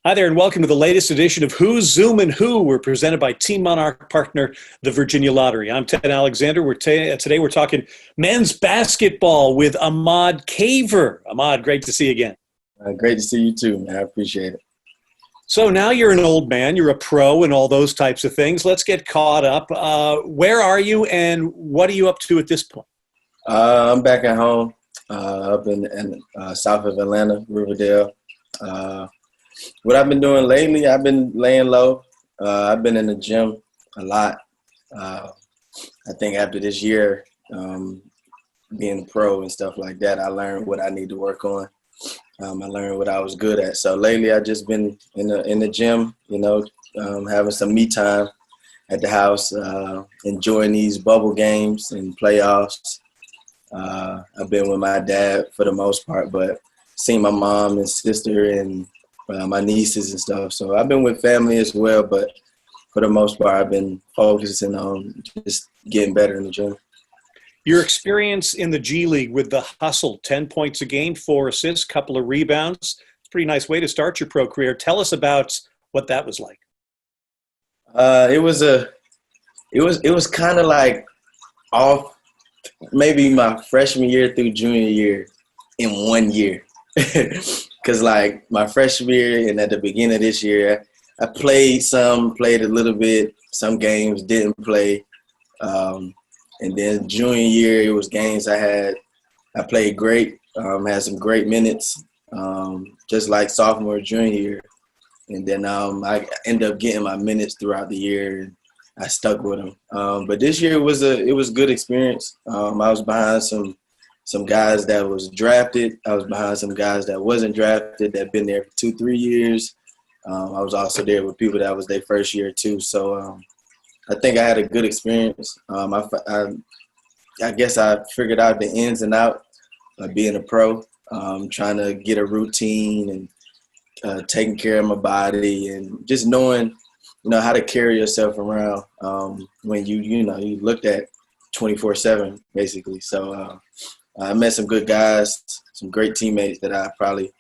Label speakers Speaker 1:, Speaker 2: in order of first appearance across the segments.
Speaker 1: Hi there, and welcome to the latest edition of Who's Zoomin' Who. We're presented by Team Monarch partner, the Virginia Lottery. I'm Ted Alexander. Today we're talking men's basketball with Ahmad Caver. Ahmad, great to see you again.
Speaker 2: Great to see you too, man. I appreciate it.
Speaker 1: So now you're an old man, you're a pro and all those types of things. Let's get caught up. Where are you and what are you up to at this point?
Speaker 2: I'm back at home, up in south of Atlanta, Riverdale. What I've been doing lately, I've been laying low. I've been in the gym a lot. I think after this year, being a pro and stuff like that, I learned what I need to work on. I learned what I was good at. So lately, I've just been in the gym, having some me time at the house, enjoying these bubble games and playoffs. I've been with my dad for the most part, but seeing my mom and sister and my nieces and stuff. So I've been with family as well, but for the most part, I've been focusing on just getting better in the gym.
Speaker 1: Your experience in the G League with the hustle, 10 points a game, 4 assists, couple of rebounds. It's a pretty nice way to start your pro career. Tell us about what that was like.
Speaker 2: It was kind of like off maybe my freshman year through junior year in 1 year. Because like my freshman year and at the beginning of this year, I played a little bit, some games didn't play. And then junior year, it was games I played great, had some great minutes, just like sophomore, junior year. And then I ended up getting my minutes throughout the year, and I stuck with them. But this year it was a good experience. I was behind some guys that was drafted. I was behind some guys that wasn't drafted, that been there for 2-3 years. I was also there with people that was their first year too. So I think I had a good experience. I guess I figured out the ins and outs of being a pro, trying to get a routine and taking care of my body and just knowing, how to carry yourself around when you looked at 24/7 basically. So I met some good guys, some great teammates that I probably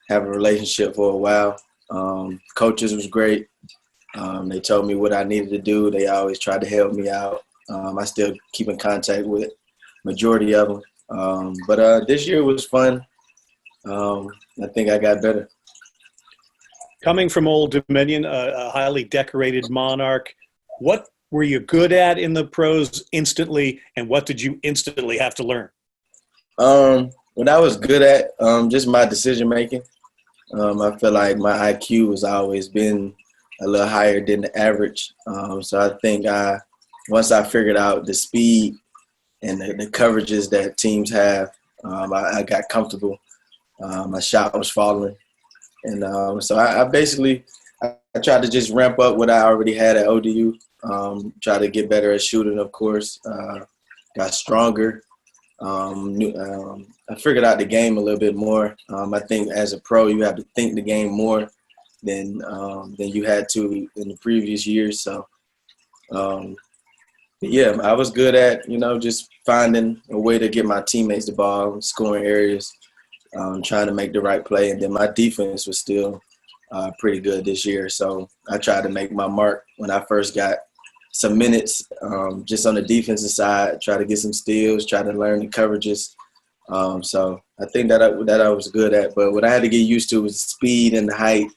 Speaker 2: have a relationship for a while. Coaches was great. They told me what I needed to do. They always tried to help me out. I still keep in contact with majority of them. But this year was fun. I think I got better.
Speaker 1: Coming from Old Dominion, a highly decorated Monarch, what were you good at in the pros instantly, and what did you instantly have to learn?
Speaker 2: What I was good at, just my decision making. I feel like my IQ has always been a little higher than the average. So I think once I figured out the speed and the coverages that teams have, I got comfortable. My shot was falling. And so I basically tried to just ramp up what I already had at ODU, try to get better at shooting, of course, got stronger. I figured out the game a little bit more. I think as a pro, you have to think the game more than you had to in the previous years. So, yeah, I was good at, just finding a way to get my teammates the ball, scoring areas, trying to make the right play. And then my defense was still pretty good this year. So I tried to make my mark when I first got some minutes, just on the defensive side, try to get some steals, try to learn the coverages. So I think that I was good at. But what I had to get used to was the speed and the height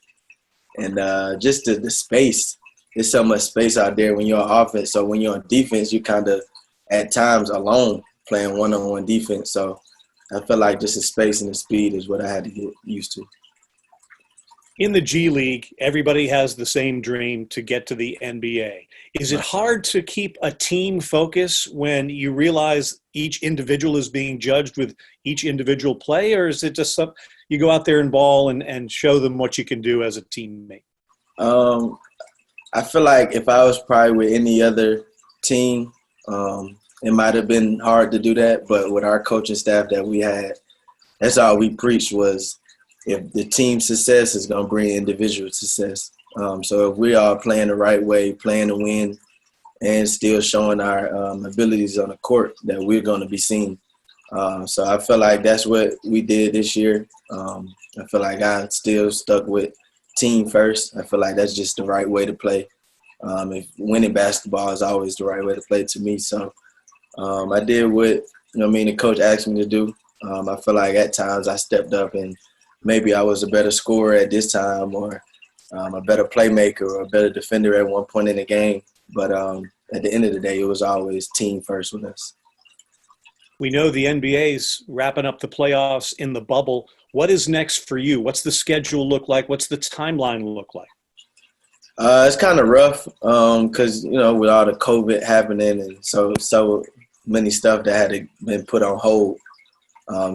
Speaker 2: and just the space. There's so much space out there when you're on offense. So when you're on defense, you kind of at times alone playing one-on-one defense. So I feel like just the space and the speed is what I had to get used to.
Speaker 1: In the G League, everybody has the same dream to get to the NBA. Is it hard to keep a team focus when you realize each individual is being judged with each individual play, or is it just you go out there and ball and show them what you can do as a teammate?
Speaker 2: I feel like if I was probably with any other team, it might have been hard to do that. But with our coaching staff that we had, that's all we preached was, if the team success is going to bring individual success. So if we are playing the right way, playing to win, and still showing our abilities on the court, that we're going to be seen. So I feel like that's what we did this year. I feel like I still stuck with team first. I feel like that's just the right way to play. If winning basketball is always the right way to play to me. So I did what the coach asked me to do. I feel like at times I stepped up and maybe I was a better scorer at this time, or a better playmaker, or a better defender at one point in the game. But at the end of the day, it was always team first with us.
Speaker 1: We know the NBA's wrapping up the playoffs in the bubble. What is next for you? What's the schedule look like? What's the timeline look like?
Speaker 2: It's kind of rough because, with all the COVID happening and so many stuff that had been put on hold.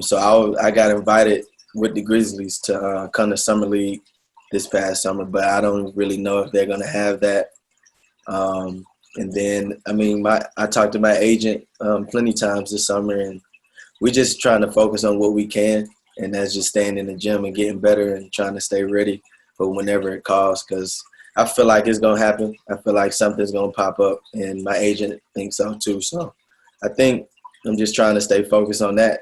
Speaker 2: So I got invited with the Grizzlies to come to Summer League this past summer, but I don't really know if they're going to have that. And then, I talked to my agent plenty times this summer, and we're just trying to focus on what we can, and that's just staying in the gym and getting better and trying to stay ready for whenever it calls, because I feel like it's going to happen. I feel like something's going to pop up, and my agent thinks so too. So I think I'm just trying to stay focused on that.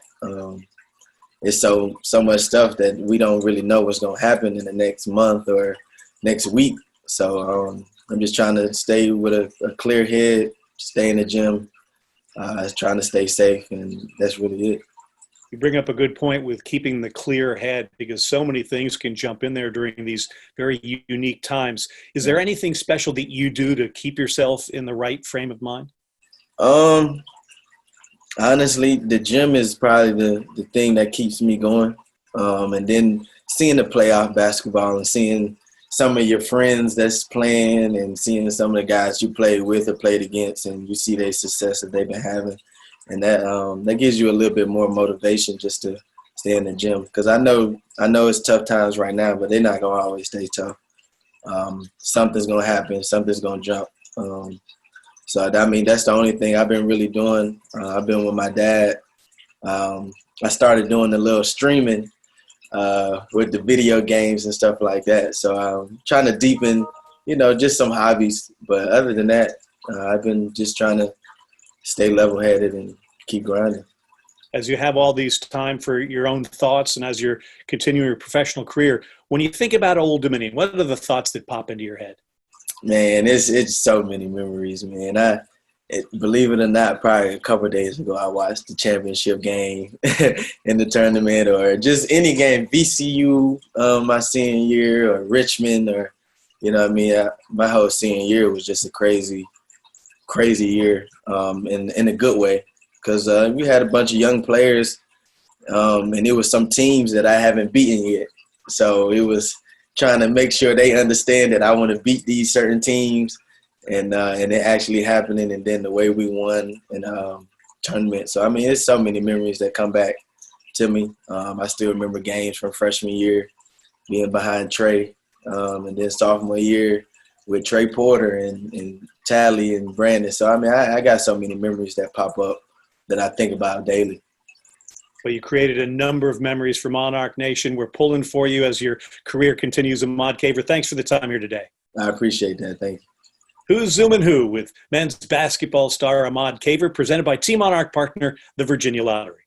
Speaker 2: It's so much stuff that we don't really know what's going to happen in the next month or next week. So I'm just trying to stay with a clear head, stay in the gym, trying to stay safe, and that's really it.
Speaker 1: You bring up a good point with keeping the clear head, because so many things can jump in there during these very unique times. Is there anything special that you do to keep yourself in the right frame of mind?
Speaker 2: Honestly, the gym is probably the thing that keeps me going. And then seeing the playoff basketball and seeing some of your friends that's playing and seeing some of the guys you played with or played against, and you see their success that they've been having. And that gives you a little bit more motivation just to stay in the gym. Because I know it's tough times right now, but they're not going to always stay tough. Something's going to happen. Something's going to jump. So that's the only thing I've been really doing. I've been with my dad. I started doing a little streaming with the video games and stuff like that. So I'm trying to deepen, just some hobbies. But other than that, I've been just trying to stay level-headed and keep grinding.
Speaker 1: As you have all these time for your own thoughts and as you're continuing your professional career, when you think about Old Dominion, what are the thoughts that pop into your head?
Speaker 2: Man, it's so many memories, man. Believe it or not, probably a couple of days ago, I watched the championship game in the tournament, or just any game, VCU my senior year, or Richmond, or my whole senior year was just a crazy year, in a good way, because we had a bunch of young players, and it was some teams that I haven't beaten yet. So it was trying to make sure they understand that I want to beat these certain teams, and it actually happening, and then the way we won in tournament. So it's so many memories that come back to me. I still remember games from freshman year, being behind Trey, and then sophomore year with Trey Porter and Tally and Brandon. So I got so many memories that pop up that I think about daily.
Speaker 1: Well, you created a number of memories for Monarch Nation. We're pulling for you as your career continues. Ahmad Caver, thanks for the time here today.
Speaker 2: I appreciate that. Thank you.
Speaker 1: Who's Zoomin' Who with men's basketball star Ahmad Caver, presented by Team Monarch partner, the Virginia Lottery.